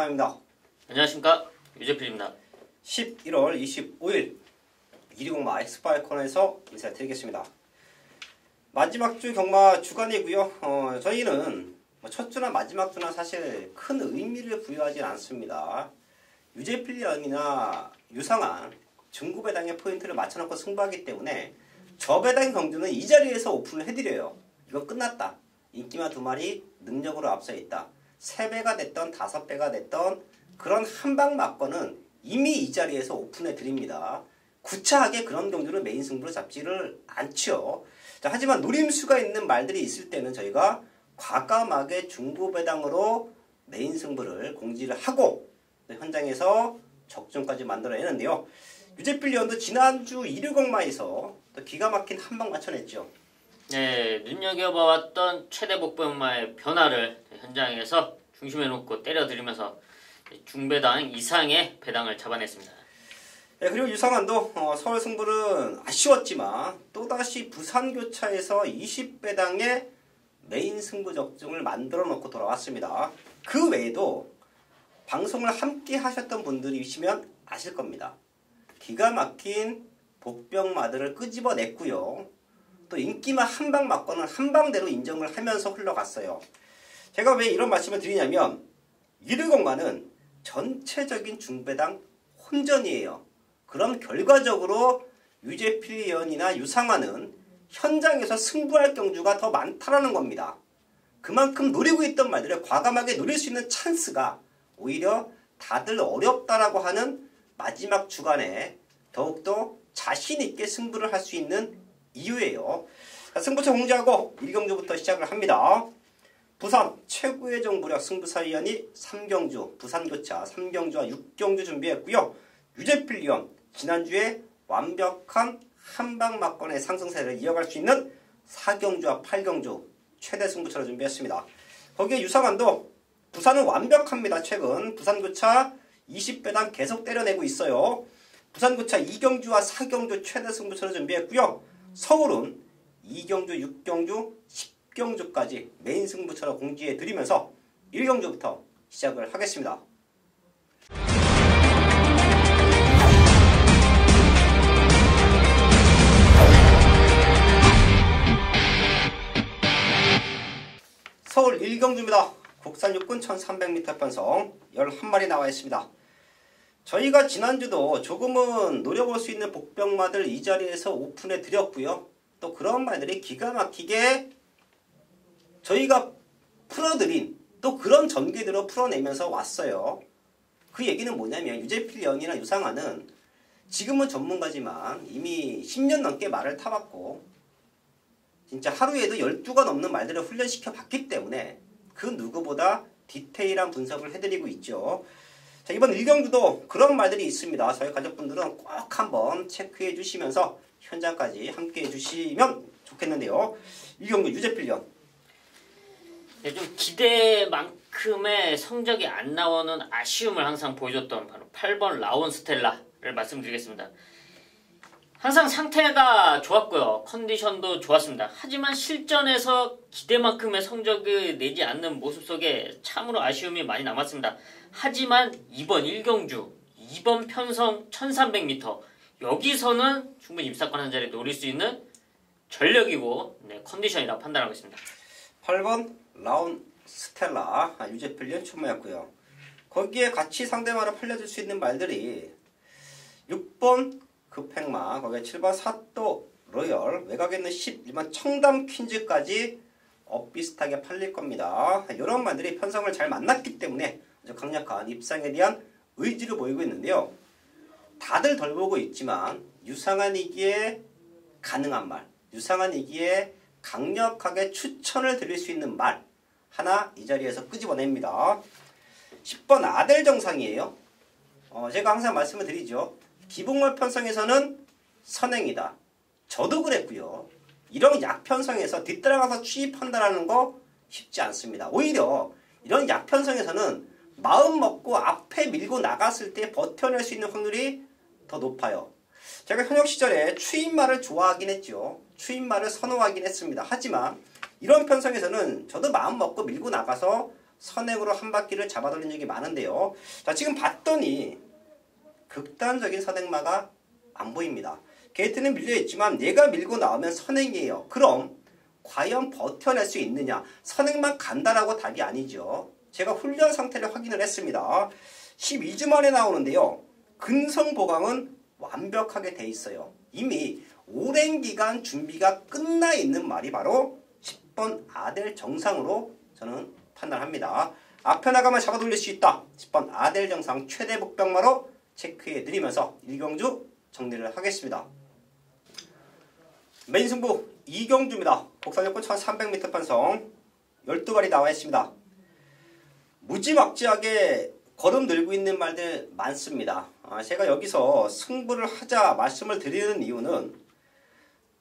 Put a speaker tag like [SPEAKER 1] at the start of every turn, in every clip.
[SPEAKER 1] 이상입니다.
[SPEAKER 2] 안녕하십니까, 유재필입니다.
[SPEAKER 1] 11월 25일 120마 엑스파일 코너에서 인사드리겠습니다. 마지막 주 경마 주간이고요. 저희는 첫 주나 마지막 주나 사실 큰 의미를 부여하지 않습니다. 유재필이나 유상한 중구배당의 포인트를 맞춰놓고 승부하기 때문에 저배당 경주는 이 자리에서 오픈을 해드려요. 이거 끝났다. 인기마 2마리 능력으로 앞서 있다. 3배가 됐던 5배가 됐던 그런 한방 맞고는 이미 이 자리에서 오픈해 드립니다. 구차하게 그런 경주를 메인 승부로 잡지를 않죠. 자, 하지만 노림수가 있는 말들이 있을 때는 저희가 과감하게 중구배당으로 메인 승부를 공지를 하고 현장에서 적중까지 만들어내는데요. 유재필 위원도 지난주 120마에서 또 기가 막힌 한방 맞춰냈죠.
[SPEAKER 2] 네, 눈여겨봐왔던 최대 복병마의 변화를 현장에서 중심에 놓고 때려들이면서 중배당 이상의 배당을 잡아냈습니다.
[SPEAKER 1] 네, 그리고 유상한도 서울 승부는 아쉬웠지만 또다시 부산교차에서 20배당의 메인 승부 적중을 만들어 놓고 돌아왔습니다. 그 외에도 방송을 함께 하셨던 분들이시면 아실 겁니다. 기가 막힌 복병마들을 끄집어냈고요. 또 인기만 한방 맞고는 한방대로 인정을 하면서 흘러갔어요. 제가 왜 이런 말씀을 드리냐면 120마는 전체적인 중배당 혼전이에요. 그럼 결과적으로 유재필 위원이나 유상환은 현장에서 승부할 경주가 더 많다라는 겁니다. 그만큼 노리고 있던 말들을 과감하게 노릴 수 있는 찬스가 오히려 다들 어렵다라고 하는 마지막 주간에 더욱더 자신있게 승부를 할 수 있는 이유예요. 승부처 공지하고 1경주부터 시작을 합니다. 부산 최고의 정부력 승부사위원이 3경주, 부산교차 3경주와 6경주 준비했고요. 유재필 위원 지난주에 완벽한 한방 막건의 상승세를 이어갈 수 있는 4경주와 8경주 최대 승부처를 준비했습니다. 거기에 유상환도 부산은 완벽합니다. 최근 부산교차 20배당 계속 때려내고 있어요. 부산교차 2경주와 4경주 최대 승부처를 준비했고요. 서울은 2경주, 6경주, 10경주까지 메인 승부처를 공지해드리면서 1경주부터 시작을 하겠습니다. 서울 1경주입니다. 국산 육군 1300m 편성 11마리 나와 있습니다. 저희가 지난주도 조금은 노려볼 수 있는 복병마들 이 자리에서 오픈해 드렸고요. 또 그런 말들이 기가 막히게 저희가 풀어드린 또 그런 전개대로 풀어내면서 왔어요. 그 얘기는 뭐냐면 유재필 위원이나 유상환은 지금은 전문가지만 이미 10년 넘게 말을 타봤고 진짜 하루에도 12가 넘는 말들을 훈련시켜 봤기 때문에 그 누구보다 디테일한 분석을 해드리고 있죠. 자, 이번 1경주도 그런 말들이 있습니다. 저희 가족분들은 꼭 한번 체크해 주시면서 현장까지 함께 해 주시면 좋겠는데요. 1경주 유재필 위원.
[SPEAKER 2] 네, 좀 기대만큼의 성적이 안 나오는 아쉬움을 항상 보여줬던 바로 8번 라온 스텔라를 말씀드리겠습니다. 항상 상태가 좋았고요. 컨디션도 좋았습니다. 하지만 실전에서 기대만큼의 성적을 내지 않는 모습 속에 참으로 아쉬움이 많이 남았습니다. 하지만 이번 1경주, 이번 편성 1300m 여기서는 충분히 입사권 한 자리 노릴 수 있는 전력이고 컨디션이라 판단하고 있습니다.
[SPEAKER 1] 8번 라온 스텔라 유재필 위원 출마였고요. 거기에 같이 상대마로 팔려줄 수 있는 말들이 6번 급행마, 거기에 7번 사또 로열, 외곽에 있는 11번 청담 퀸즈까지 비슷하게 팔릴 겁니다. 이런 말들이 편성을 잘 만났기 때문에 아주 강력한 입상에 대한 의지를 보이고 있는데요. 다들 덜 보고 있지만 유상한이기에 가능한 말, 유상한이기에 강력하게 추천을 드릴 수 있는 말 하나 이 자리에서 끄집어냅니다. 10번 아델 정상이에요. 제가 항상 말씀을 드리죠. 기복말 편성에서는 선행이다. 저도 그랬고요. 이런 약편성에서 뒤따라가서 추입한다라는 거 쉽지 않습니다. 오히려 이런 약편성에서는 마음 먹고 앞에 밀고 나갔을 때 버텨낼 수 있는 확률이 더 높아요. 제가 현역 시절에 추입말을 좋아하긴 했죠. 추입말을 선호하긴 했습니다. 하지만 이런 편성에서는 저도 마음 먹고 밀고 나가서 선행으로 한 바퀴를 잡아돌린 적이 많은데요. 자, 지금 봤더니 극단적인 선행마가 안 보입니다. 게이트는 밀려있지만 얘가 밀고 나오면 선행이에요. 그럼 과연 버텨낼 수 있느냐? 선행만 간다라고 답이 아니죠. 제가 훈련 상태를 확인을 했습니다. 12주 만에 나오는데요. 근성 보강은 완벽하게 돼 있어요. 이미 오랜 기간 준비가 끝나 있는 말이 바로 10번 아델 정상으로 저는 판단합니다. 앞에 나가면 잡아 돌릴 수 있다. 10번 아델 정상 최대 복병마로 체크해 드리면서 1경주 정리를 하겠습니다. 메인 승부 2경주입니다. 곡선역권 1300m 편성 12발이 나와 있습니다. 무지막지하게 걸음 늘고 있는 말들 많습니다. 제가 여기서 승부를 하자 말씀을 드리는 이유는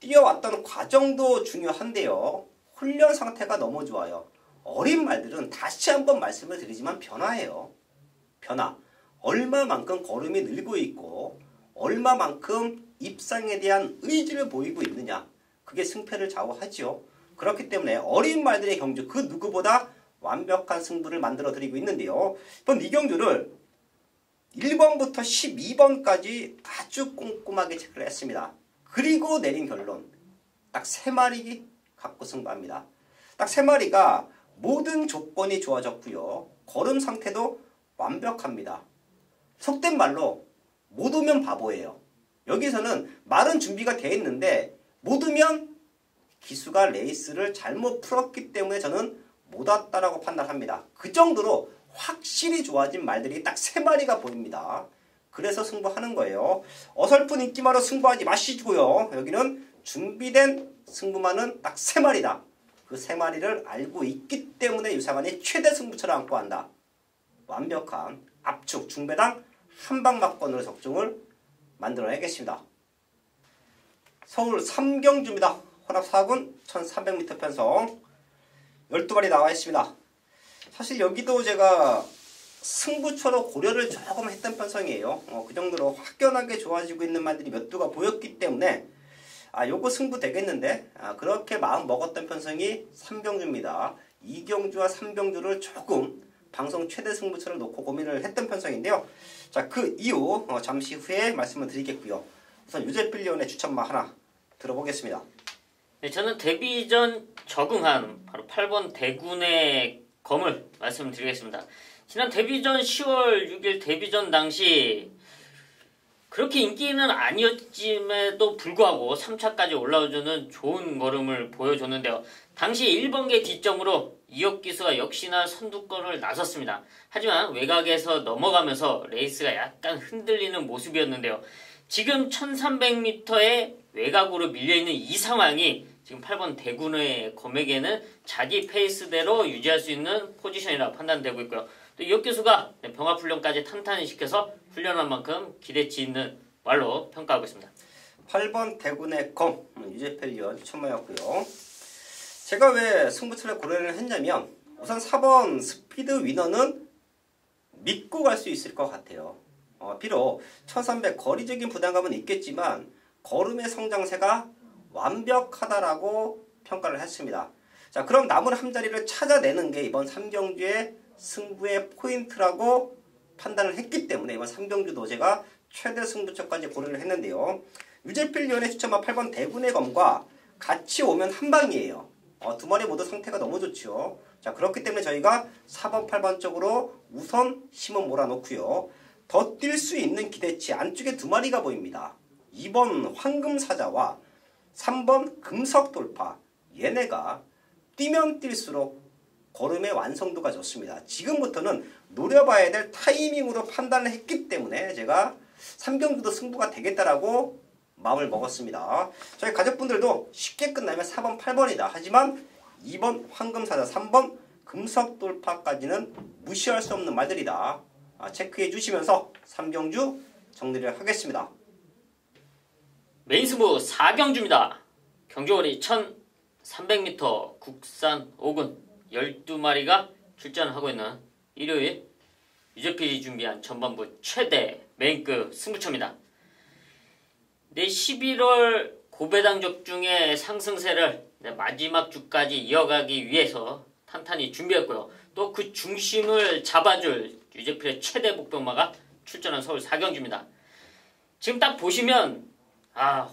[SPEAKER 1] 뛰어왔던 과정도 중요한데요. 훈련 상태가 너무 좋아요. 어린 말들은 다시 한번 말씀을 드리지만 변화예요. 변화. 얼마만큼 걸음이 늘고 있고 얼마만큼 입상에 대한 의지를 보이고 있느냐. 그게 승패를 좌우하지요. 그렇기 때문에 어린 말들의 경주 그 누구보다 완벽한 승부를 만들어 드리고 있는데요. 이번 이 경주를 1번부터 12번까지 아주 꼼꼼하게 체크를 했습니다. 그리고 내린 결론. 딱 3마리 갖고 승부합니다. 딱 3마리가 모든 조건이 좋아졌고요. 걸음 상태도 완벽합니다. 속된 말로 못 오면 바보예요. 여기서는 말은 준비가 되어 있는데 못 오면 기수가 레이스를 잘못 풀었기 때문에 저는 못 왔다라고 판단합니다. 그 정도로 확실히 좋아진 말들이 딱 3마리가 보입니다. 그래서 승부하는 거예요. 어설픈 인기마로 승부하지 마시고요. 여기는 준비된 승부만은 딱 3마리다. 그 3마리를 알고 있기 때문에 유상한이 최대 승부처를 안고 한다. 완벽한 압축 중배당 한방막권으로 적중을 만들어내겠습니다. 서울 3경주입니다. 혼합 4군 1300m 편성 12발이 나와 있습니다. 사실 여기도 제가 승부처로 고려를 조금 했던 편성이에요. 그 정도로 확연하게 좋아지고 있는 말들이 몇 두가 보였기 때문에 요거 승부 되겠는데 그렇게 마음 먹었던 편성이 3경주입니다. 2경주와 3경주를 조금 방송 최대 승부처를 놓고 고민을 했던 편성인데요. 자, 그 이유 잠시 후에 말씀을 드리겠고요. 우선 유재필리온의 추천마 하나 들어보겠습니다.
[SPEAKER 2] 네, 저는 데뷔 전 적응한 바로 8번 대군의 검을 말씀드리겠습니다. 지난 데뷔 전 10월 6일 데뷔 전 당시 그렇게 인기는 아니었음에도 불구하고 3차까지 올라오는 좋은 걸음을 보여줬는데요. 당시 1번계 뒷점으로 이혁 기수가 역시나 선두권을 나섰습니다. 하지만 외곽에서 넘어가면서 레이스가 약간 흔들리는 모습이었는데요. 지금 1300m의 외곽으로 밀려있는 이 상황이 지금 8번 대군의 검에게는 자기 페이스대로 유지할 수 있는 포지션이라고 판단되고 있고요. 또 이혁 기수가 병합훈련까지 탄탄히 시켜서 훈련한 만큼 기대치 있는 말로 평가하고 있습니다.
[SPEAKER 1] 8번 대군의 검 유재필리온 추천마였고요. 제가 왜 승부처를 고려를 했냐면 우선 4번 스피드 위너는 믿고 갈 수 있을 것 같아요. 비록 1300 거리적인 부담감은 있겠지만 걸음의 성장세가 완벽하다라고 평가를 했습니다. 자, 그럼 남은 한 자리를 찾아내는 게 이번 3경주의 승부의 포인트라고 판단을 했기 때문에 이번 3경주도 제가 최대 승부처까지 고려를 했는데요. 유재필리온의 추천마 8번 대군의 검과 같이 오면 한 방이에요. 두 마리 모두 상태가 너무 좋죠. 자, 그렇기 때문에 저희가 4번, 8번 쪽으로 우선 힘은 몰아놓고요. 더 뛸 수 있는 기대치 안쪽에 두 마리가 보입니다. 2번 황금사자와 3번 금석돌파. 얘네가 뛰면 뛸수록 걸음의 완성도가 좋습니다. 지금부터는 노려봐야 될 타이밍으로 판단을 했기 때문에 제가 3경주도 승부가 되겠다라고 마음을 먹었습니다. 저희 가족분들도 쉽게 끝나면 4번, 8번이다. 하지만 2번 황금사자, 3번 금석돌파까지는 무시할 수 없는 말들이다. 체크해 주시면서 3경주 정리를 하겠습니다.
[SPEAKER 2] 메인 승부 4경주입니다. 경주거리 1300m 국산 5군 12마리가 출전하고 있는 일요일 유재필이 준비한 전반부 최대 메인급 승부처입니다. 11월 고배당 적중의 상승세를 마지막 주까지 이어가기 위해서 탄탄히 준비했고요. 또 그 중심을 잡아줄 유재필의 최대 복병마가 출전한 서울 4경주입니다. 지금 딱 보시면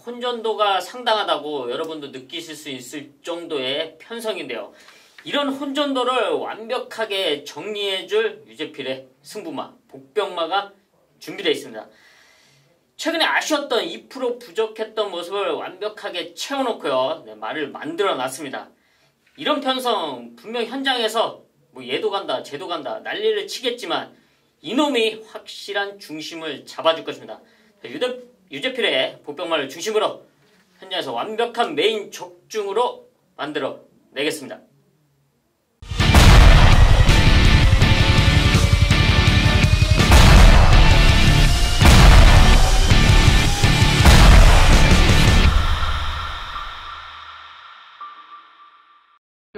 [SPEAKER 2] 혼전도가 상당하다고 여러분도 느끼실 수 있을 정도의 편성인데요. 이런 혼전도를 완벽하게 정리해줄 유재필의 승부마, 복병마가 준비되어 있습니다. 최근에 아쉬웠던 2% 부족했던 모습을 완벽하게 채워놓고요. 말을 만들어놨습니다. 이런 편성 분명 현장에서 얘도 간다 쟤도 간다 난리를 치겠지만 이놈이 확실한 중심을 잡아줄 것입니다. 유재필의 복병마를 중심으로 현장에서 완벽한 메인 적중으로 만들어 내겠습니다.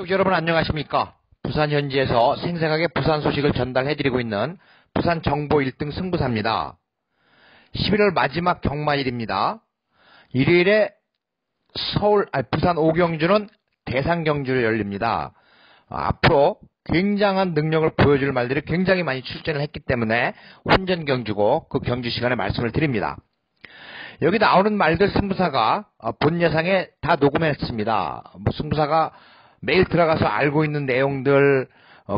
[SPEAKER 3] 여러분 안녕하십니까? 부산 현지에서 생생하게 부산 소식을 전달해드리고 있는 부산 정보 1등 승부사입니다. 11월 마지막 경마일입니다. 일요일에 부산 5경주는 대상경주를 열립니다. 앞으로 굉장한 능력을 보여줄 말들이 굉장히 많이 출전을 했기 때문에 혼전경주고 그 경주 시간에 말씀을 드립니다. 여기 나오는 말들 승부사가 본 예상에 다 녹음했습니다. 승부사가 매일 들어가서 알고 있는 내용들,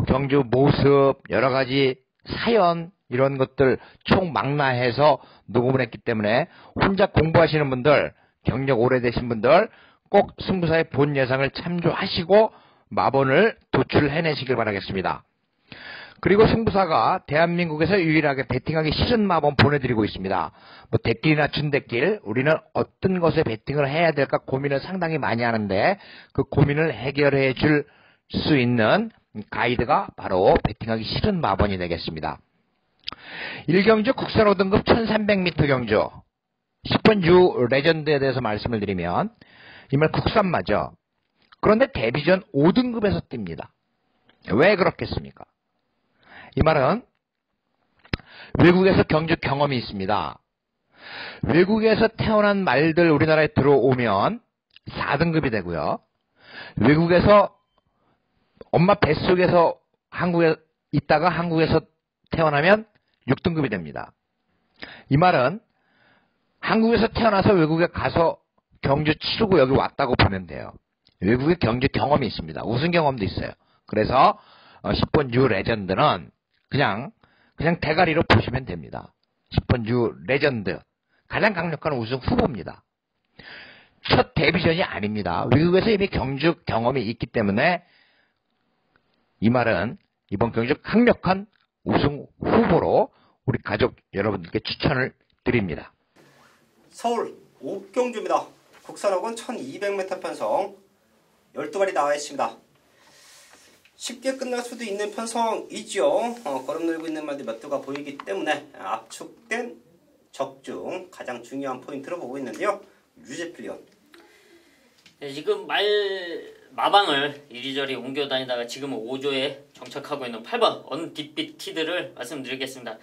[SPEAKER 3] 경주 모습, 여러가지 사연 이런 것들 총망라해서 녹음을 했기 때문에 혼자 공부하시는 분들, 경력 오래되신 분들 꼭 승부사의 본 예상을 참조하시고 마번을 도출해내시길 바라겠습니다. 그리고 승부사가 대한민국에서 유일하게 베팅하기 싫은 마번 보내드리고 있습니다. 대길이나 준대길 우리는 어떤 것에 베팅을 해야 될까 고민을 상당히 많이 하는데 그 고민을 해결해 줄 수 있는 가이드가 바로 베팅하기 싫은 마번이 되겠습니다. 1경주 국산 5등급 1300m 경주 10번 유 레전드에 대해서 말씀을 드리면 이 말 국산마죠. 그런데 데뷔전 5등급에서 뜁니다. 왜 그렇겠습니까? 이 말은 외국에서 경주 경험이 있습니다. 외국에서 태어난 말들 우리나라에 들어오면 4등급이 되고요. 외국에서 엄마 뱃속에서 한국에 있다가 한국에서 태어나면 6등급이 됩니다. 이 말은 한국에서 태어나서 외국에 가서 경주 치르고 여기 왔다고 보면 돼요. 외국에 경주 경험이 있습니다. 우승 경험도 있어요. 그래서 10번 유 레전드는 그냥 대가리로 보시면 됩니다. 10번 유 레전드 가장 강력한 우승 후보입니다. 첫 데뷔전이 아닙니다. 외국에서 이미 경주 경험이 있기 때문에 이 말은 이번 경주 강력한 우승 후보로 우리 가족 여러분들께 추천을 드립니다.
[SPEAKER 1] 서울 5경주입니다. 국산학원 1200m 편성 12마리 나와 있습니다. 쉽게 끝날 수도 있는 편성이죠. 걸음 늘고 있는 말들 몇 두가 보이기 때문에 압축된 적중 가장 중요한 포인트로 보고 있는데요. 유재필련.
[SPEAKER 2] 네, 지금 마방을 이리저리 옮겨 다니다가 지금은 5조에 정착하고 있는 8번 언디피티드를 말씀드리겠습니다.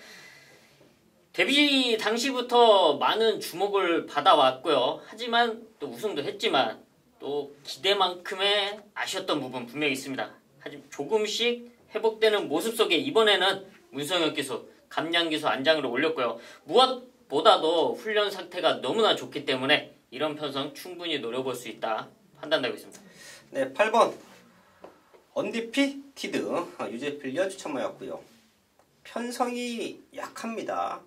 [SPEAKER 2] 데뷔 당시부터 많은 주목을 받아왔고요. 하지만 또 우승도 했지만 또 기대만큼의 아쉬웠던 부분 분명히 있습니다. 하지만 조금씩 회복되는 모습 속에 이번에는 문성혁 기수, 감량 기수 안장으로 올렸고요. 무엇보다도 훈련 상태가 너무나 좋기 때문에 이런 편성 충분히 노려볼 수 있다 판단되고 있습니다.
[SPEAKER 1] 네, 8번 언디피티드 유재필련 추천마였고요. 편성이 약합니다.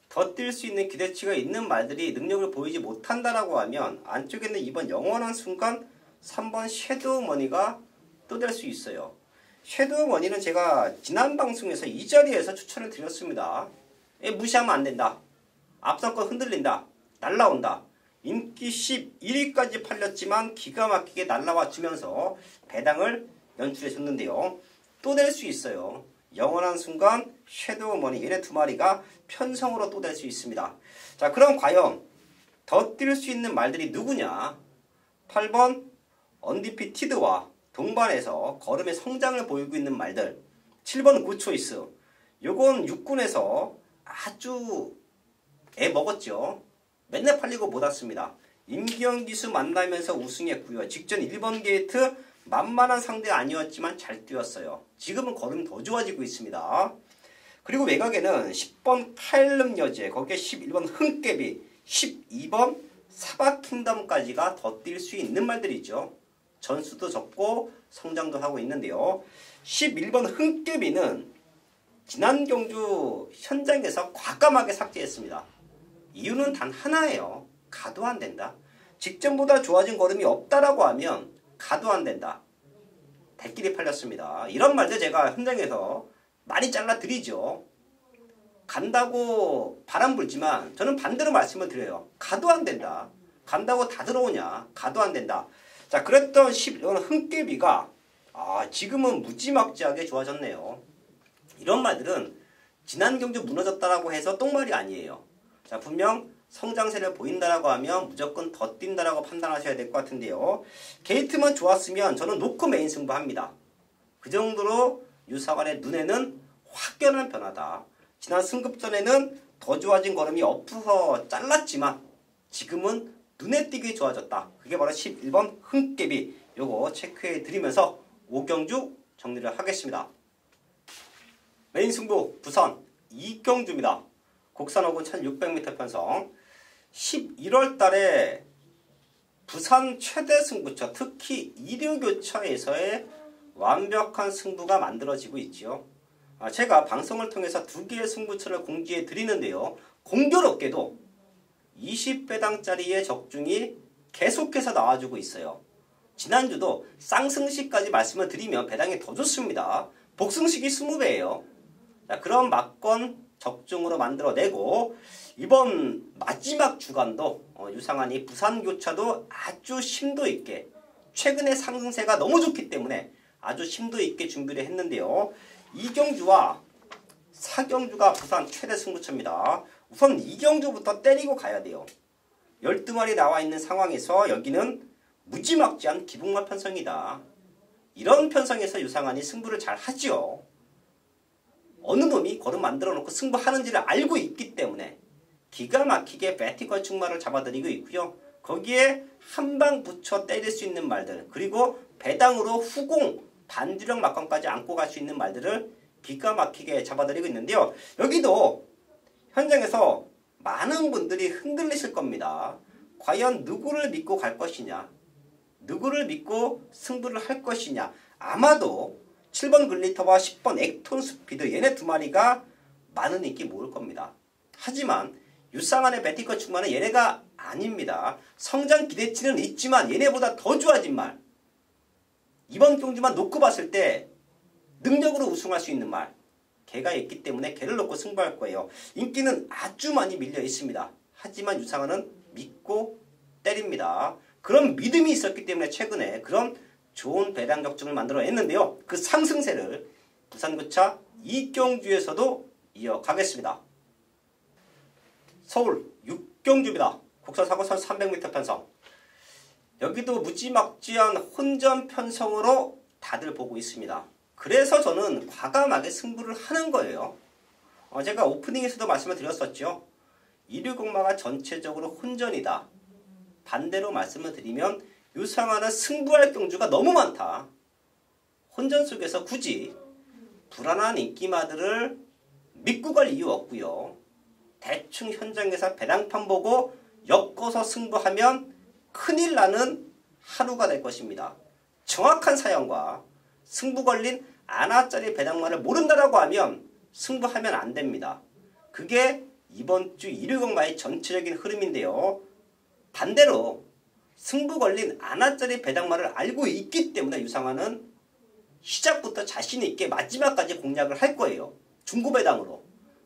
[SPEAKER 1] 더 뛸 수 있는 기대치가 있는 말들이 능력을 보이지 못한다라고 하면 안쪽에는 이번 영원한 순간 3번 섀도우 머니가 또 될 수 있어요. 섀도우 머니는 제가 지난 방송에서 이 자리에서 추천을 드렸습니다. 무시하면 안 된다. 앞선 거 흔들린다. 날라온다. 인기 11위까지 팔렸지만 기가 막히게 날라와 주면서 배당을 연출해 줬는데요. 또 될 수 있어요. 영원한 순간 섀도우 머니 얘네 두 마리가 편성으로 또 될 수 있습니다. 자, 그럼 과연 더 뛸 수 있는 말들이 누구냐? 8번 언디피티드와 동반해서 걸음의 성장을 보이고 있는 말들. 7번 굿초이스. 요건 육군에서 아주 애 먹었죠. 맨날 팔리고 못 왔습니다. 임기영 기수 만나면서 우승했고요. 직전 1번 게이트 만만한 상대 아니었지만 잘 뛰었어요. 지금은 걸음이 더 좋아지고 있습니다. 그리고 외곽에는 10번 카일름 여제, 거기에 11번 흥깨비, 12번 사바킹덤까지가 더 뛸 수 있는 말들이죠. 전수도 적고 성장도 하고 있는데요. 11번 흥깨비는 지난 경주 현장에서 과감하게 삭제했습니다. 이유는 단 하나예요. 가도 안 된다. 직전보다 좋아진 걸음이 없다라고 하면 가도 안 된다. 대끼리 팔렸습니다. 이런 말들 제가 현장에서 많이 잘라드리죠. 간다고 바람 불지만 저는 반대로 말씀을 드려요. 가도 안 된다. 간다고 다 들어오냐. 가도 안 된다. 자, 그랬던 11번 흥깨비가 지금은 무지막지하게 좋아졌네요. 이런 말들은 지난 경주 무너졌다라고 해서 똥말이 아니에요. 자, 분명 성장세를 보인다라고 하면 무조건 더 뛴다라고 판단하셔야 될 것 같은데요. 게이트만 좋았으면 저는 놓고 메인 승부합니다. 그 정도로 유상환의 눈에는 확연한 변화다. 지난 승급전에는 더 좋아진 걸음이 없어서 잘랐지만 지금은 눈에 띄게 좋아졌다. 그게 바로 11번 흥깨비. 요거 체크해 드리면서 5경주 정리를 하겠습니다. 메인 승부 부산 이경주입니다. 곡산 5군 1600m 편성. 11월 달에 부산 최대 승부처, 특히 이류교차에서의 완벽한 승부가 만들어지고 있죠. 제가 방송을 통해서 2개의 승부처를 공지해 드리는데요. 공교롭게도 20배당짜리의 적중이 계속해서 나와주고 있어요. 지난주도 쌍승식까지 말씀을 드리면 배당이 더 좋습니다. 복승식이 20배예요. 그런 막권 적중으로 만들어내고 이번 마지막 주간도 유상환이 부산교차도 아주 심도 있게, 최근의 상승세가 너무 좋기 때문에 아주 심도 있게 준비를 했는데요. 2경주와 4경주가 부산 최대 승부처입니다. 우선 2경주부터 때리고 가야 돼요. 12마리 나와 있는 상황에서 여기는 무지막지한 기복마 편성이다. 이런 편성에서 유상환이 승부를 잘 하죠. 어느 놈이 걸음 만들어 놓고 승부하는지를 알고 있기 때문에 기가 막히게 배티걸 충마를 잡아들이고 있고요. 거기에 한 방 붙여 때릴 수 있는 말들, 그리고 배당으로 후공 반주력 막건까지 안고 갈 수 있는 말들을 기가 막히게 잡아들이고 있는데요. 여기도 현장에서 많은 분들이 흔들리실 겁니다. 과연 누구를 믿고 갈 것이냐, 누구를 믿고 승부를 할 것이냐. 아마도 7번 글리터와 10번 액톤 스피드, 얘네 2마리가 많은 인기 모을 겁니다. 하지만 유상환의 배티컬 충만은 얘네가 아닙니다. 성장 기대치는 있지만 얘네보다 더 좋아진 말, 이번 경주만 놓고 봤을 때 능력으로 우승할 수 있는 말, 걔가 있기 때문에 걔를 놓고 승부할 거예요. 인기는 아주 많이 밀려 있습니다. 하지만 유상환은 믿고 때립니다. 그런 믿음이 있었기 때문에 최근에 그런 좋은 배당 적중을 만들어냈는데요. 그 상승세를 부산교차 이경주에서도 이어가겠습니다. 서울 6경주입니다. 국산 사고선 300m 편성. 여기도 무지막지한 혼전 편성으로 다들 보고 있습니다. 그래서 저는 과감하게 승부를 하는 거예요. 제가 오프닝에서도 말씀을 드렸었죠. 이류곡마가 전체적으로 혼전이다. 반대로 말씀을 드리면 유상환은 승부할 경주가 너무 많다. 혼전 속에서 굳이 불안한 인기마들을 믿고 갈 이유 없고요. 대충 현장에서 배당판 보고 엮어서 승부하면 큰일 나는 하루가 될 것입니다. 정확한 사연과 승부 걸린 아나짜리 배당만을 모른다라고 하면 승부하면 안 됩니다. 그게 이번 주 이류곡마의 전체적인 흐름인데요. 반대로 승부 걸린 아나짜리 배당말을 알고 있기 때문에 유상환은 시작부터 자신 있게 마지막까지 공략을 할 거예요. 중고 배당으로.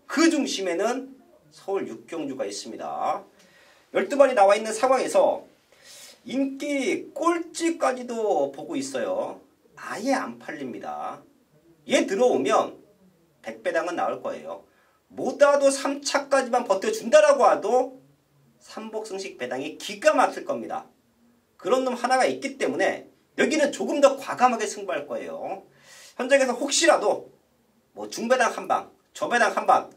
[SPEAKER 1] 그 중심에는 서울 6경주가 있습니다. 12마리 나와 있는 상황에서 인기 꼴찌까지도 보고 있어요. 아예 안 팔립니다. 얘 들어오면 100배당은 나올 거예요. 못하도 3차까지만 버텨준다라고 하도 삼복승식 배당이 기가 막힐 겁니다. 그런 놈 하나가 있기 때문에 여기는 조금 더 과감하게 승부할 거예요. 현장에서 혹시라도 뭐 중배당 한 방, 저배당 한 방,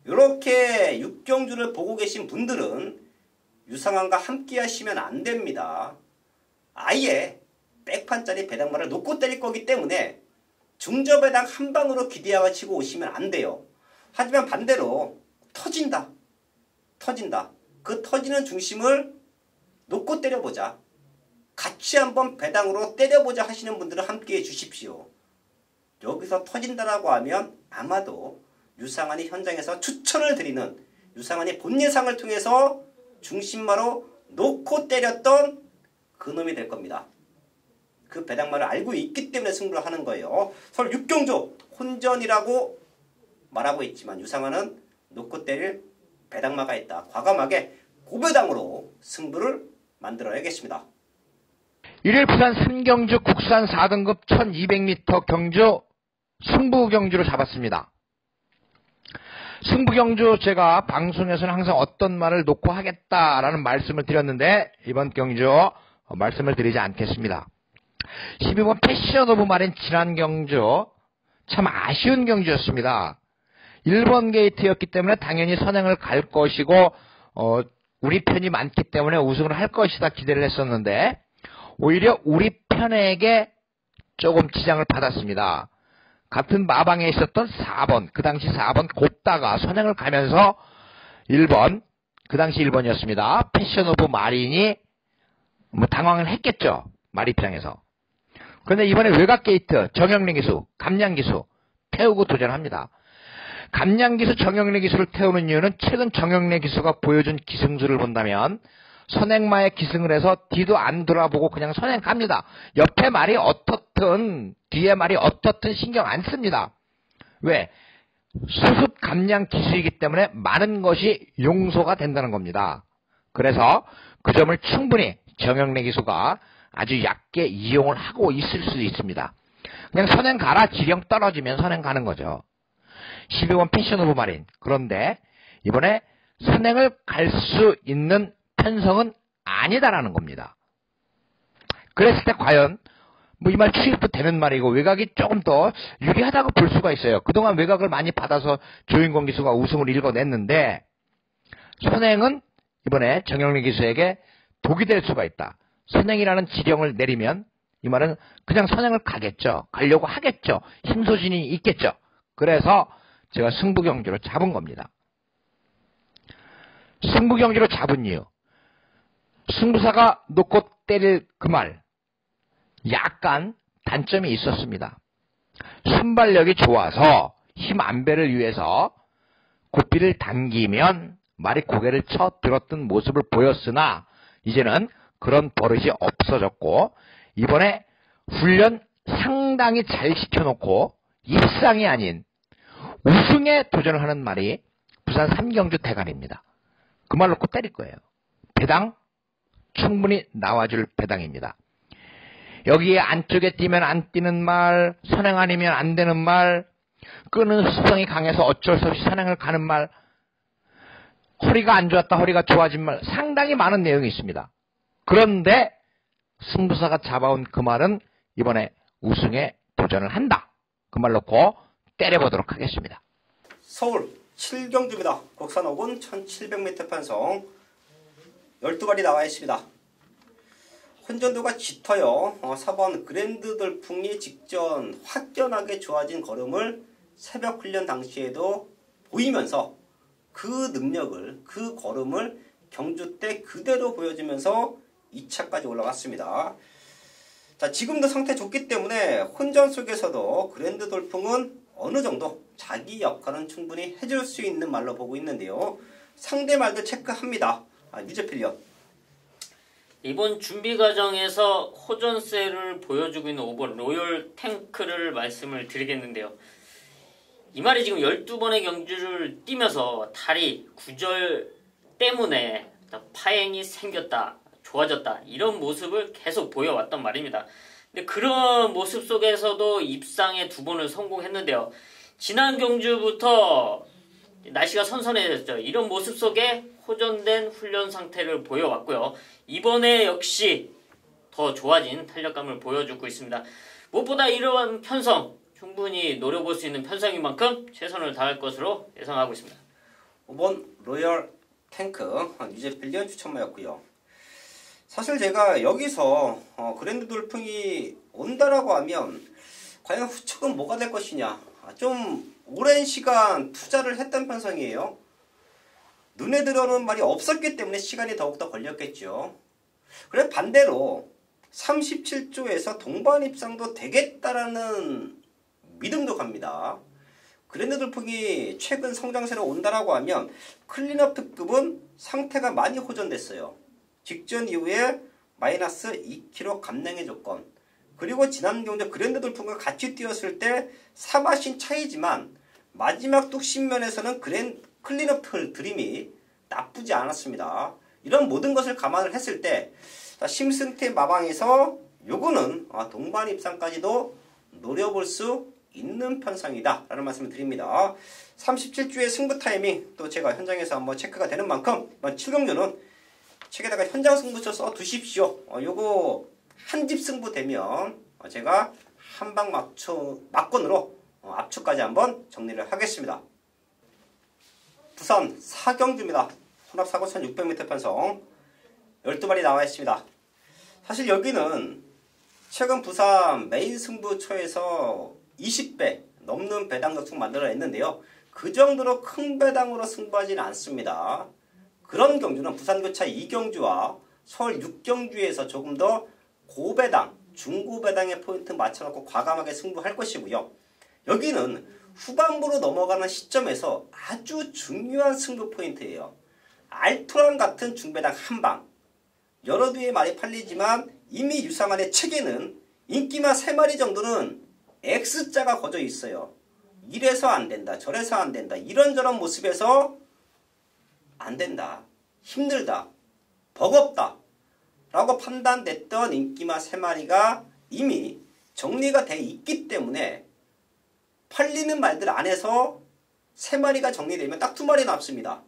[SPEAKER 1] 이렇게 6경주를 보고 계신 분들은 유상환과 함께 하시면 안 됩니다. 아예 백판짜리 배당마를 놓고 때릴 거기 때문에 중저배당 한 방으로 기대하고 치고 오시면 안 돼요. 하지만 반대로 터진다. 그 터지는 중심을 놓고 때려보자. 같이 한번 배당으로 때려보자 하시는 분들은 함께해 주십시오. 여기서 터진다라고 하면 아마도 유상한이 현장에서 추천을 드리는 유상한이 본 예상을 통해서 중심마로 놓고 때렸던 그놈이 될 겁니다. 그 배당마를 알고 있기 때문에 승부를 하는 거예요. 서울 6경조 혼전이라고 말하고 있지만 유상한은 놓고 때릴 배당마가 있다. 과감하게 고배당으로 승부를 만들어야겠습니다.
[SPEAKER 3] 일요일 부산 3경주 국산 4등급 1200m 경주 승부 경주로 잡았습니다. 승부 경주 제가 방송에서는 항상 어떤 말을 놓고 하겠다라는 말씀을 드렸는데 이번 경주 말씀을 드리지 않겠습니다. 12번 패션 오브 마린 지난 경주 참 아쉬운 경주였습니다. 1번 게이트였기 때문에 당연히 선행을 갈 것이고 우리 편이 많기 때문에 우승을 할 것이다 기대를 했었는데 오히려 우리 편에게 조금 지장을 받았습니다. 같은 마방에 있었던 4번, 그 당시 4번 곱다가 선행을 가면서 1번, 그 당시 1번이었습니다. 패션 오브 마린이 당황을 했겠죠. 마리 입장에서. 그런데 이번에 외곽 게이트, 정영래 기수, 감량 기수 태우고 도전합니다. 감량 기수, 정영래 기수를 태우는 이유는 최근 정영래 기수가 보여준 기승수를 본다면 선행마에 기승을 해서 뒤도 안 돌아보고 그냥 선행 갑니다. 옆에 말이 어떻든 뒤에 말이 어떻든 신경 안 씁니다. 왜? 수습 감량 기수이기 때문에 많은 것이 용서가 된다는 겁니다. 그래서 그 점을 충분히 정영래 기수가 아주 얕게 이용을 하고 있을 수도 있습니다. 그냥 선행 가라 지령 떨어지면 선행 가는 거죠. 12번 패션 오브 마린. 그런데 이번에 선행을 갈 수 있는 편성은 아니다라는 겁니다. 그랬을 때 과연 이 말 추입도 되는 말이고 외곽이 조금 더 유리하다고 볼 수가 있어요. 그동안 외곽을 많이 받아서 조인권 기수가 우승을 일궈냈는데 선행은 이번에 정영래 기수에게 독이 될 수가 있다. 선행이라는 지령을 내리면 이 말은 그냥 선행을 가겠죠. 가려고 하겠죠. 힘소신이 있겠죠. 그래서 제가 승부경주로 잡은 겁니다. 승부경주로 잡은 이유. 승부사가 놓고 때릴 그 말 약간 단점이 있었습니다. 순발력이 좋아서 힘 안배를 위해서 고삐를 당기면 말이 고개를 쳐 들었던 모습을 보였으나 이제는 그런 버릇이 없어졌고 이번에 훈련 상당히 잘 시켜놓고 입상이 아닌 우승에 도전을 하는 말이 부산 3경주 대간입니다. 그 말 놓고 때릴 거예요. 배당 충분히 나와줄 배당입니다. 여기에 안쪽에 뛰면 안 뛰는 말, 선행 아니면 안 되는 말, 끄는 습성이 강해서 어쩔 수 없이 선행을 가는 말, 허리가 안 좋았다 허리가 좋아진 말 상당히 많은 내용이 있습니다. 그런데 승부사가 잡아온 그 말은 이번에 우승에 도전을 한다. 그 말 놓고 때려보도록 하겠습니다.
[SPEAKER 1] 서울 7경주입니다. 국산 5군 1700m 편성 12발이 나와 있습니다. 혼전도가 짙어요. 4번 그랜드 돌풍이 직전 확연하게 좋아진 걸음을 새벽 훈련 당시에도 보이면서 그 능력을, 그 걸음을 경주 때 그대로 보여주면서 2차까지 올라갔습니다. 자, 지금도 상태 좋기 때문에 혼전 속에서도 그랜드 돌풍은 어느 정도 자기 역할은 충분히 해줄 수 있는 말로 보고 있는데요. 상대 말도 체크합니다. 유재필련.
[SPEAKER 2] 이번 준비 과정에서 호전세를 보여주고 있는 5번 로열 탱크를 말씀을 드리겠는데요. 이 말이 지금 12번의 경주를 뛰면서 다리 구절 때문에 파행이 생겼다, 좋아졌다 이런 모습을 계속 보여왔단 말입니다. 근데 그런 모습 속에서도 입상에 2번을 성공했는데요. 지난 경주부터 날씨가 선선해졌죠. 이런 모습 속에 호전된 훈련 상태를 보여왔고요. 이번에 역시 더 좋아진 탄력감을 보여주고 있습니다. 무엇보다 이러한 편성 충분히 노려볼 수 있는 편성인 만큼 최선을 다할 것으로 예상하고 있습니다.
[SPEAKER 1] 5번 로열 탱크 유재필련 추천마였고요. 사실 제가 여기서 그랜드 돌풍이 온다라고 하면 과연 후측은 뭐가 될 것이냐, 좀 오랜 시간 투자를 했던 편성이에요. 눈에 들어오는 말이 없었기 때문에 시간이 더욱더 걸렸겠죠. 그래 반대로 37조에서 동반 입상도 되겠다라는 믿음도 갑니다. 그랜드 돌풍이 최근 성장세로 온다라고 하면 클린업 특급은 상태가 많이 호전됐어요. 직전 이후에 마이너스 2kg 감량의 조건, 그리고 지난 경주 그랜드 돌풍과 같이 뛰었을 때 사마신 차이지만 마지막 뚝심면에서는 클린업 드림이 나쁘지 않았습니다. 이런 모든 것을 감안을 했을 때 심승태 마방에서 요거는 동반 입상까지도 노려볼 수 있는 편성이다 라는 말씀을 드립니다. 37주의 승부 타이밍 또 제가 현장에서 한번 체크가 되는 만큼 이번 7경주는 책에다가 현장 승부처 써 두십시오. 요거 한 집 승부 되면 제가 한방 막건으로 압축까지 한번 정리를 하겠습니다. 부산 4경주입니다. 혼합 사고 1600m 편성 12마리 나와 있습니다. 사실 여기는 최근 부산 메인 승부처에서 20배 넘는 배당 격승 만들어냈는데요. 그 정도로 큰 배당으로 승부하지는 않습니다. 그런 경주는 부산교차 2경주와 서울 6경주에서 조금 더 고배당, 중고배당의 포인트 맞춰놓고 과감하게 승부할 것이고요. 여기는 후반부로 넘어가는 시점에서 아주 중요한 승부 포인트예요. 알토란 같은 중배당 한방. 여러 뒤에 말이 팔리지만 이미 유상한의 책에는 인기만 3마리 정도는 X자가 거져 있어요. 이래서 안 된다, 저래서 안 된다, 이런저런 모습에서 안 된다, 힘들다, 버겁다 라고 판단됐던 인기마 3마리가 이미 정리가 돼 있기 때문에 팔리는 말들 안에서 3마리가 정리되면 딱 2마리 남습니다.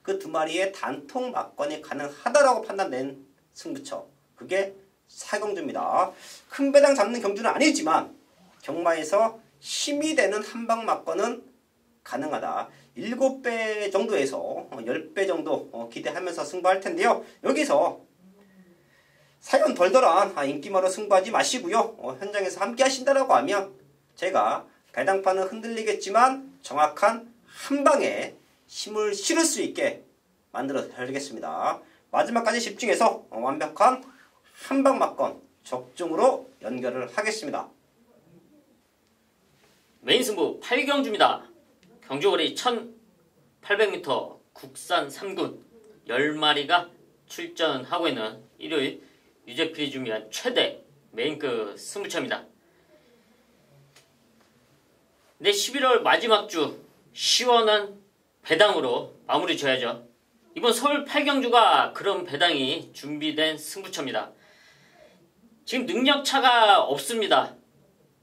[SPEAKER 1] 그 2마리의 단통 막건이 가능하다라고 판단된 승부처, 그게 4경주입니다. 큰 배당 잡는 경주는 아니지만 경마에서 힘이 되는 한방 막건은 가능하다. 7배 정도에서 10배 정도 기대하면서 승부할 텐데요. 여기서 사연 덜덜한 인기마로 승부하지 마시고요. 현장에서 함께 하신다라고 하면 제가 배당판은 흔들리겠지만 정확한 한방에 힘을 실을 수 있게 만들어 드리겠습니다. 마지막까지 집중해서 완벽한 한방 막건 적중으로 연결을 하겠습니다.
[SPEAKER 2] 메인 승부 8경주입니다. 경주거리 1800m 국산 3군 10마리가 출전하고 있는 일요일 유재필이 준비한 최대 메인급 승부처입니다. 네, 11월 마지막 주 시원한 배당으로 마무리 줘야죠. 이번 서울 8경주가 그런 배당이 준비된 승부처입니다. 지금 능력차가 없습니다.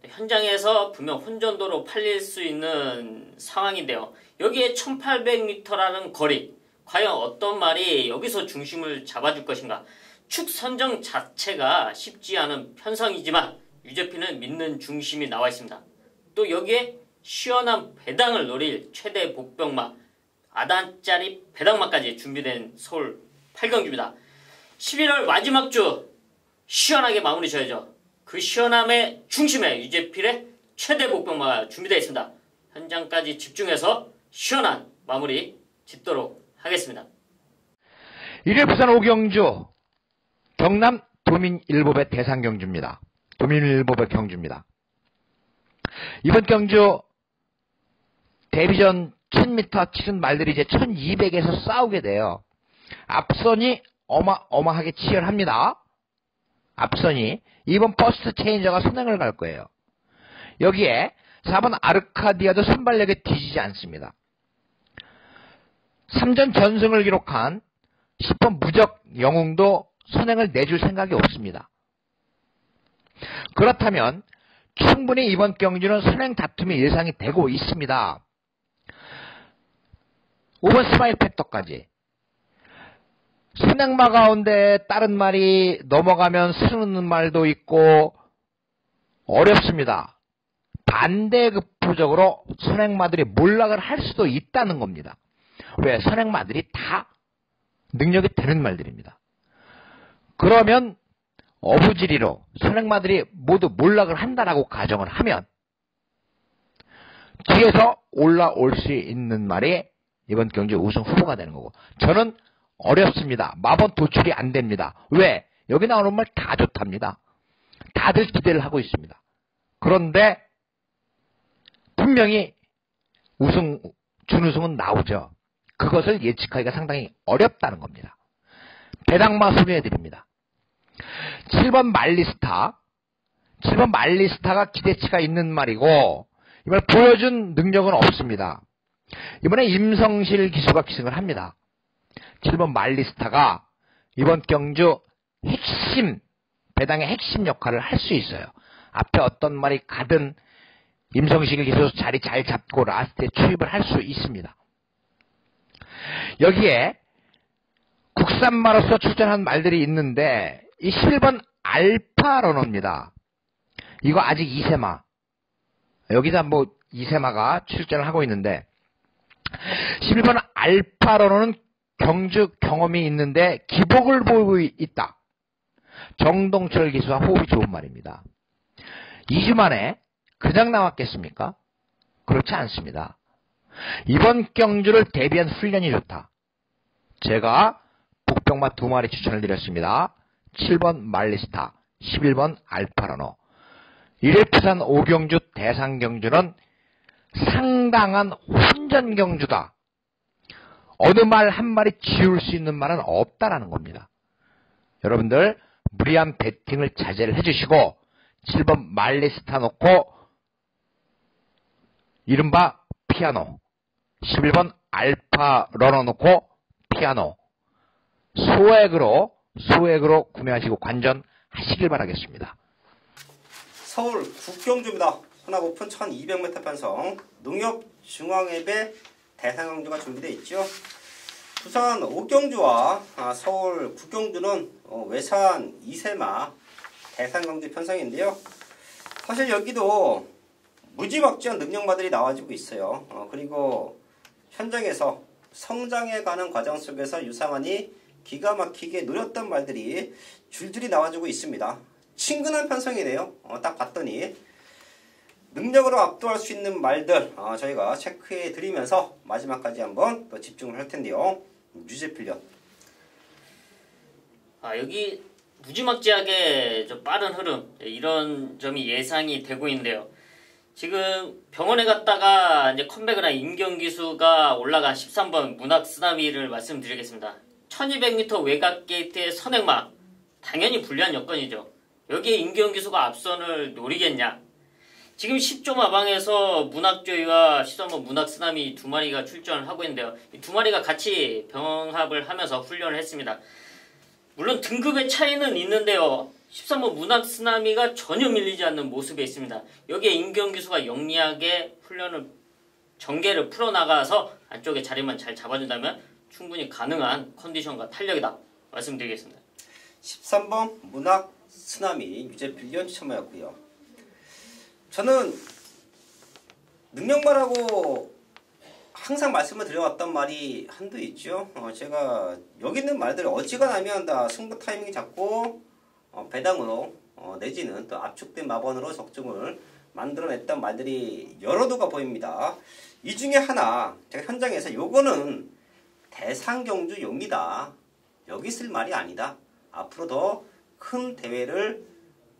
[SPEAKER 2] 현장에서 분명 혼전도로 팔릴 수 있는 상황인데요. 여기에 1800m라는 거리, 과연 어떤 말이 여기서 중심을 잡아줄 것인가. 축 선정 자체가 쉽지 않은 편성이지만 유재피는 믿는 중심이 나와 있습니다. 또 여기에 시원한 배당을 노릴 최대 복병마, 아단짜리 배당마까지 준비된 서울 8경주입니다. 11월 마지막 주 시원하게 마무리 져야죠. 그 시원함의 중심에 유재필의 최대 복병마가 준비되어 있습니다. 현장까지 집중해서 시원한 마무리 짓도록 하겠습니다.
[SPEAKER 3] 일요일 부산 5경주 경남 도민일보배 대상경주입니다. 도민일보배 경주입니다. 이번 경주 데뷔전 1000m 치른 말들이 이제 1200에서 싸우게 돼요. 앞선이 어마어마하게 치열합니다. 앞선이 이번 퍼스트 체인저가 선행을 갈 거예요. 여기에 4번 아르카디아도 순발력에 뒤지지 않습니다. 3전 전승을 기록한 10번 무적 영웅도 선행을 내줄 생각이 없습니다. 그렇다면 충분히 이번 경주는 선행 다툼이 예상이 되고 있습니다. 5번 스마일 팩터까지. 선행마 가운데 다른 말이 넘어가면 쓰는 말도 있고 어렵습니다. 반대급부적으로 선행마들이 몰락을 할 수도 있다는 겁니다. 왜? 선행마들이 다 능력이 되는 말들입니다. 그러면 어부지리로 선행마들이 모두 몰락을 한다라고 가정을 하면 뒤에서 올라올 수 있는 말이 이번 경주 우승 후보가 되는 거고, 저는 어렵습니다. 마번 도출이 안 됩니다. 왜? 여기 나오는 말 다 좋답니다. 다들 기대를 하고 있습니다. 그런데 분명히 준우승은 나오죠. 그것을 예측하기가 상당히 어렵다는 겁니다. 배당마 소개해드립니다. 7번 말리스타. 7번 말리스타가 기대치가 있는 말이고, 이번에 보여준 능력은 없습니다. 이번에 임성실 기수가 기승을 합니다. 7번 말리스타가 이번 경주 핵심, 배당의 핵심 역할을 할 수 있어요. 앞에 어떤 말이 가든 임성실 기수 자리 잘 잡고 라스트에 추입을 할 수 있습니다. 여기에 국산마로서 출전한 말들이 있는데, 이 11번 알파 러너입니다. 이거 아직 2세마. 여기다 뭐 2세마가 출전을 하고 있는데, 11번 알파 러너는 경주 경험이 있는데 기복을 보이고 있다. 정동철 기수와 호흡이 좋은 말입니다. 2주 만에 그냥 나왔겠습니까? 그렇지 않습니다. 이번 경주를 대비한 훈련이 좋다. 제가 복병마 2마리 추천을 드렸습니다. 7번 말리스타, 11번 알파러노. 1회 부산 5경주 대상경주는 상당한 혼전경주다. 어느 말 한 마리 지울 수 있는 말은 없다라는 겁니다. 여러분들 무리한 배팅을 자제를 해주시고 7번 말리스타 놓고 이른바 피아노, 11번 알파 러너 놓고 피아노, 소액으로 구매하시고 관전하시길 바라겠습니다.
[SPEAKER 1] 서울 국경주입니다. 혼합오픈 1200m 편성 농협중앙앱의 대상경주가 준비되어 있죠. 부산 5경주와 서울 9경주는 외산 2세마 대상경주 편성인데요. 사실 여기도 무지막지한 능력마들이 나와주고 있어요. 그리고 현장에서 성장해가는 과정 속에서 유상환이 기가 막히게 노렸던 말들이 줄줄이 나와주고 있습니다. 친근한 편성이네요. 딱 봤더니 능력으로 압도할 수 있는 말들 저희가 체크해 드리면서 마지막까지 한번 또 집중을 할 텐데요. 유제필련.
[SPEAKER 2] 여기 무지막지하게 좀 빠른 흐름, 이런 점이 예상이 되고 있는데요. 지금 병원에 갔다가 이제 컴백을 한 임경기수가 올라간 13번 문학 쓰나미를 말씀드리겠습니다. 1200m 외곽 게이트의 선행마, 당연히 불리한 여건이죠. 여기에 임경기수가 앞선을 노리겠냐? 지금 10조 마방에서 문학조이와 13번 문학 쓰나미 2마리가 출전을 하고 있는데요. 이 2마리가 같이 병합을 하면서 훈련을 했습니다. 물론 등급의 차이는 있는데요. 13번 문학 쓰나미가 전혀 밀리지 않는 모습에 있습니다. 여기에 임경기수가 영리하게 훈련을 전개를 풀어나가서 안쪽에 자리만 잘 잡아준다면 충분히 가능한 컨디션과 탄력이다 말씀드리겠습니다.
[SPEAKER 1] 13번 문학 쓰나미 유제필련 추천하였고요. 저는 능력말하고 항상 말씀을 드려왔던 말이 한두 있죠. 제가 여기 있는 말들 어지간하면 다 승부 타이밍 잡고 배당으로 내지는 또 압축된 마번으로 적중을 만들어냈던 말들이 여러 도가 보입니다. 이 중에 하나 제가 현장에서 요거는 대상경주용이다. 여기 쓸 말이 아니다. 앞으로 더 큰 대회를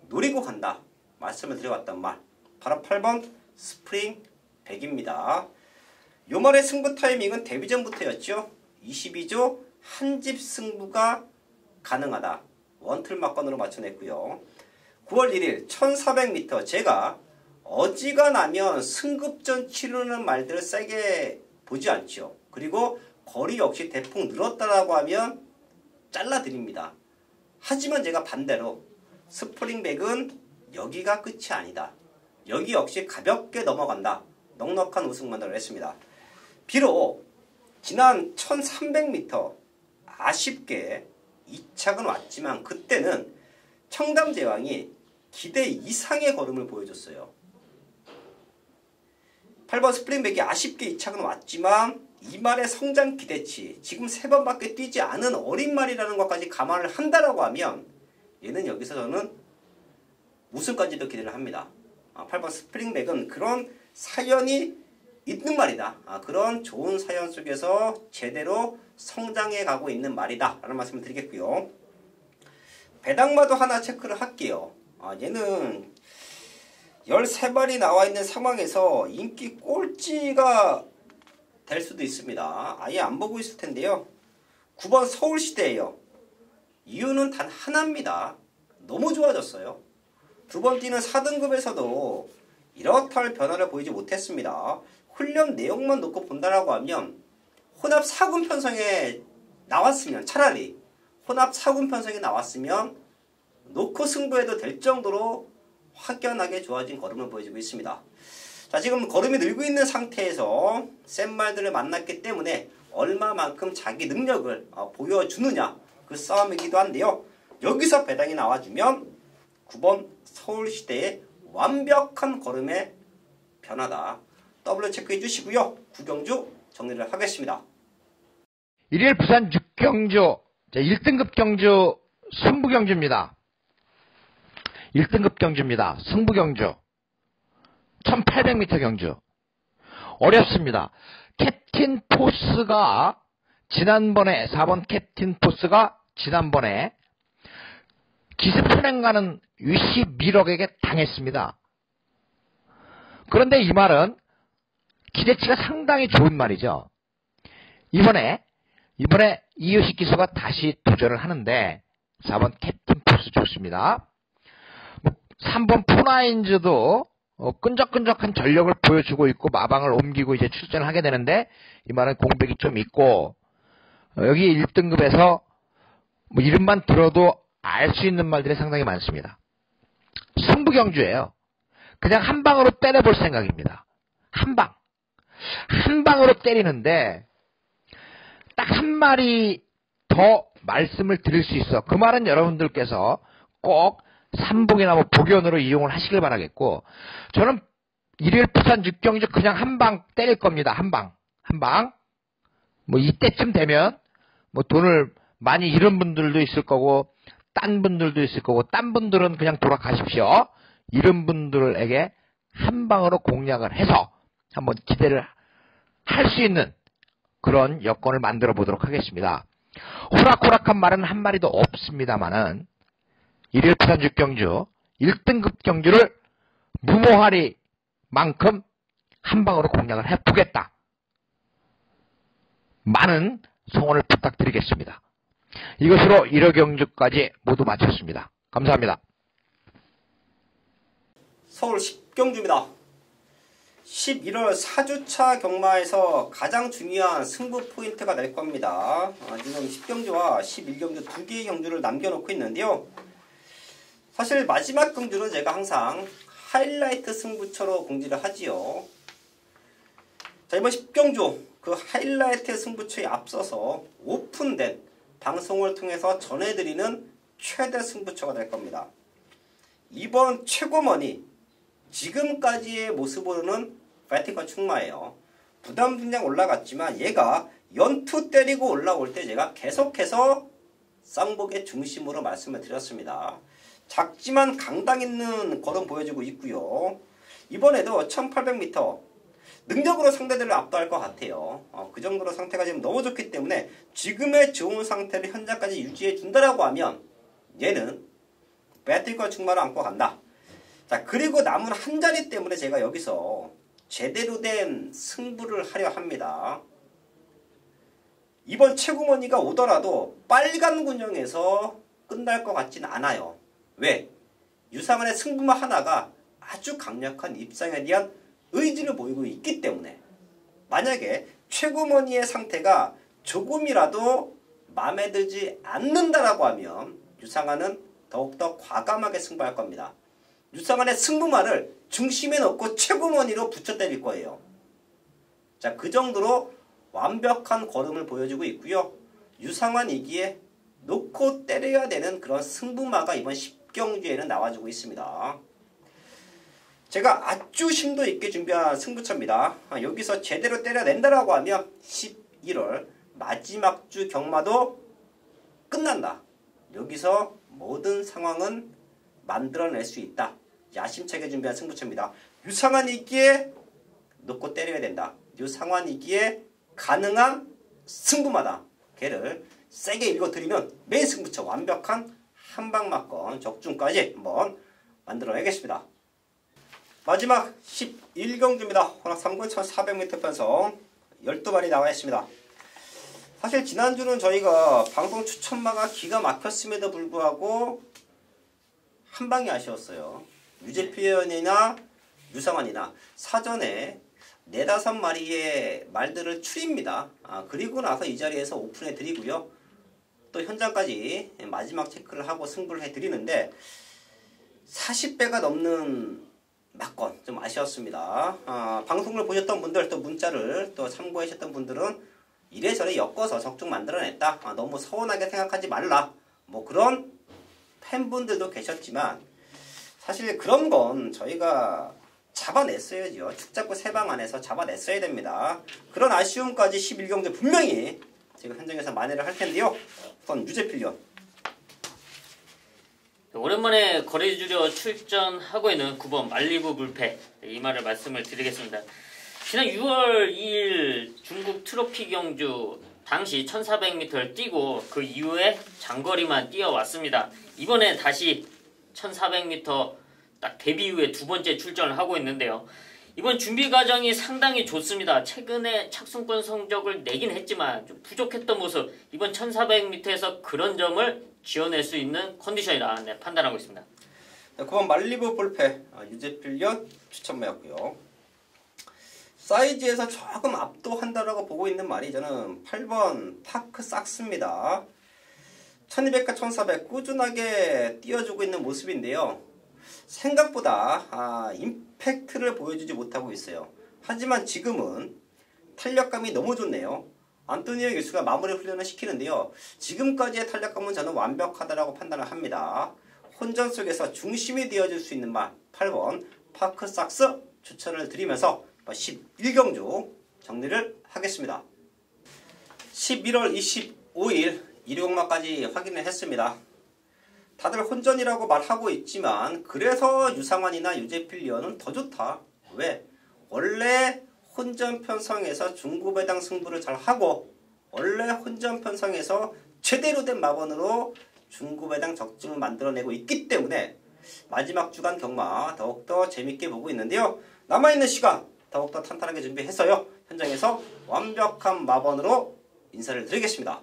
[SPEAKER 1] 노리고 간다. 말씀을 드려왔던 말. 바로 8번 스프링 100입니다. 요 말의 승부 타이밍은 데뷔전부터였죠. 22조 한집 승부가 가능하다. 원틀 막건으로 맞춰냈고요. 9월 1일 1400m 제가 어지간하면 승급전 치르는 말들을 세게 보지 않죠. 그리고 거리 역시 대폭 늘었다라고 하면 잘라드립니다. 하지만 제가 반대로 스프링백은 여기가 끝이 아니다. 여기 역시 가볍게 넘어간다. 넉넉한 우승만을 했습니다. 비록 지난 1300m 아쉽게 2착은 왔지만 그때는 청담제왕이 기대 이상의 걸음을 보여줬어요. 8번 스프링백이 아쉽게 2착은 왔지만 이 말의 성장 기대치, 지금 3번밖에 뛰지 않은 어린 말이라는 것까지 감안을 한다라고 하면 얘는 여기서 저는 우승까지도 기대를 합니다. 8번 스프링백은 그런 사연이 있는 말이다. 그런 좋은 사연 속에서 제대로 성장해 가고 있는 말이다 라는 말씀을 드리겠고요. 배당마도 하나 체크를 할게요. 얘는 13발이 나와 있는 상황에서 인기 꼴찌가 될 수도 있습니다. 아예 안 보고 있을 텐데요. 9번 서울시대예요. 이유는 단 하나입니다. 너무 좋아졌어요. 두 번 뛰는 4등급에서도 이렇다 할 변화를 보이지 못했습니다. 훈련 내용만 놓고 본다라고 하면 혼합 4군 편성에 나왔으면, 차라리 혼합 4군 편성에 나왔으면 놓고 승부해도 될 정도로 확연하게 좋아진 걸음을 보여주고 있습니다. 자, 지금 걸음이 늘고 있는 상태에서 센 말들을 만났기 때문에 얼마만큼 자기 능력을 보여주느냐, 그 싸움이기도 한데요. 여기서 배당이 나와주면 9번 서울시대의 완벽한 걸음의 변화다. 더블 체크해 주시고요. 9경주 정리를 하겠습니다.
[SPEAKER 3] 일일 부산 6경주 1등급 경주 승부경주입니다. 1등급 경주입니다. 승부경주 1800m 경주 어렵습니다. 캡틴 포스가 지난번에 4번 캡틴 포스가 지난번에 기습 선행가는 위시 미럭에게 당했습니다. 그런데 이 말은 기대치가 상당히 좋은 말이죠. 이번에 이효식 기수가 다시 도전을 하는데 4번 캡틴 포스 좋습니다. 3번 포나인즈도 끈적끈적한 전력을 보여주고 있고 마방을 옮기고 이제 출전을 하게 되는데 이 말은 공백이 좀 있고 여기 1등급에서 이름만 들어도 알 수 있는 말들이 상당히 많습니다. 승부경주예요. 그냥 한 방으로 때려볼 생각입니다. 한 방으로 때리는데 딱 한 마리 더 말씀을 드릴 수 있어. 그 말은 여러분들께서 꼭 삼봉이나 복연으로 이용을 하시길 바라겠고, 저는 일일 부산 6경주 그냥 한 방 때릴 겁니다. 한 방. 이때쯤 되면 돈을 많이 잃은 분들도 있을 거고 딴 분들도 있을 거고, 딴 분들은 그냥 돌아가십시오. 잃은 분들에게 한 방으로 공략을 해서 한번 기대를 할 수 있는 그런 여건을 만들어 보도록 하겠습니다. 호락호락한 말은 한 마리도 없습니다만은 일일 부산 6경주 1등급 경주를 무모하리만큼 한 방으로 공략을 해보겠다. 많은 성원을 부탁드리겠습니다. 이것으로 1호 경주까지 모두 마쳤습니다. 감사합니다.
[SPEAKER 1] 서울 10경주입니다. 11월 4주차 경마에서 가장 중요한 승부 포인트가 될 겁니다. 지금 10경주와 11경주 두 개의 경주를 남겨놓고 있는데요. 사실 마지막 경주는 제가 항상 하이라이트 승부처로 공지를 하지요. 자, 이번 10경주 그 하이라이트 승부처에 앞서서 오픈된 방송을 통해서 전해드리는 최대 승부처가 될 겁니다. 이번 최고머니 지금까지의 모습으로는 파이팅과 충마예요. 부담 분량 올라갔지만 얘가 연투 때리고 올라올 때 제가 계속해서 쌍복의 중심으로 말씀을 드렸습니다. 작지만 강당 있는 걸음 보여주고 있고요. 이번에도 1800m 능력으로 상대들을 압도할 것 같아요. 그 정도로 상태가 지금 너무 좋기 때문에 지금의 좋은 상태를 현재까지 유지해 준다라고 하면 얘는 배틀과 충마를 안고 간다. 자, 그리고 남은 한 자리 때문에 제가 여기서 제대로 된 승부를 하려 합니다. 이번 최고머니가 오더라도 빨간 군형에서 끝날 것 같지는 않아요. 왜? 유상은의 승부만 하나가 아주 강력한 입상에 대한 의지를 보이고 있기 때문에, 만약에 최고머니의 상태가 조금이라도 마음에 들지 않는다라고 하면 유상한은 더욱더 과감하게 승부할 겁니다. 유상한의 승부말을 중심에 넣고 최고머니로 붙여 때릴 거예요. 자, 그 정도로 완벽한 걸음을 보여주고 있고요. 유상한이기에 놓고 때려야 되는 그런 승부마가 이번 10경주에는 나와주고 있습니다. 제가 아주 심도 있게 준비한 승부처입니다. 여기서 제대로 때려낸다라고 하면 11월 마지막 주 경마도 끝난다. 여기서 모든 상황은 만들어낼 수 있다. 야심차게 준비한 승부처입니다. 유상한이기에 놓고 때려야 된다. 유상한이기에 가능한 승부마다 걔를 세게 읽어드리면 메인 승부처 완벽한 한방막건 적중까지 한번 만들어내겠습니다. 마지막 11경주입니다. 혼합 3군 1400m 편성 12발이 나와 있습니다. 사실 지난주는 저희가 방송 추천마가 기가 막혔음에도 불구하고 한방이 아쉬웠어요. 유재필연이나 유상환이나 사전에 4-5마리의 말들을 추립니다. 그리고 나서 이 자리에서 오픈해 드리고요. 또 현장까지 마지막 체크를 하고 승부를 해 드리는데 40배가 넘는 막건 좀 아쉬웠습니다. 방송을 보셨던 분들 또 문자를 또 참고하셨던 분들은 이래저래 엮어서 적중 만들어냈다. 너무 서운하게 생각하지 말라. 뭐 그런 팬분들도 계셨지만 사실 그런 건 저희가 잡아냈어야죠. 축잡고 세방 안에서 잡아냈어야 됩니다. 그런 아쉬움까지 11경주 분명히 지금 현장에서 만회를 할 텐데요. 우선 유재필련.
[SPEAKER 2] 오랜만에 거래주려 출전하고 있는 9번 말리부 불패 이 말을 말씀을 드리겠습니다. 지난 6월 2일 중국 트로피 경주 당시 1400m를 뛰고 그 이후에 장거리만 뛰어왔습니다. 이번에 다시 1400m 딱 데뷔 이후에 두 번째 출전을 하고 있는데요. 이번 준비 과정이 상당히 좋습니다. 최근에 착순권 성적을 내긴 했지만 좀 부족했던 모습, 이번 1400m에서 그런 점을 지어낼 수 있는 컨디션이라 판단하고 있습니다.
[SPEAKER 1] 네, 9번 말리부 볼페 유재필련 추천매였고요. 사이즈에서 조금 압도한다라고 보고 있는 말이 저는 8번 파크 삭스입니다. 1200과 1400 꾸준하게 띄워주고 있는 모습인데요. 생각보다 임팩트를 보여주지 못하고 있어요. 하지만 지금은 탄력감이 너무 좋네요. 안토니오 교수가 마무리 훈련을 시키는데요. 지금까지의 탄력감은 저는 완벽하다고 판단을 합니다. 혼전 속에서 중심이 되어줄 수 있는 말 8번 파크삭스 추천을 드리면서 11경주 정리를 하겠습니다. 11월 25일 일요일마까지 확인을 했습니다. 다들 혼전이라고 말하고 있지만 그래서 유상환이나 유재필련은 더 좋다. 왜? 원래 혼전 편성에서 중구배당 승부를 잘 하고 원래 혼전 편성에서 제대로 된 마번으로 중구배당 적중을 만들어내고 있기 때문에 마지막 주간 경마 더욱더 재밌게 보고 있는데요. 남아있는 시간 더욱더 탄탄하게 준비해서요. 현장에서 완벽한 마번으로 인사를 드리겠습니다.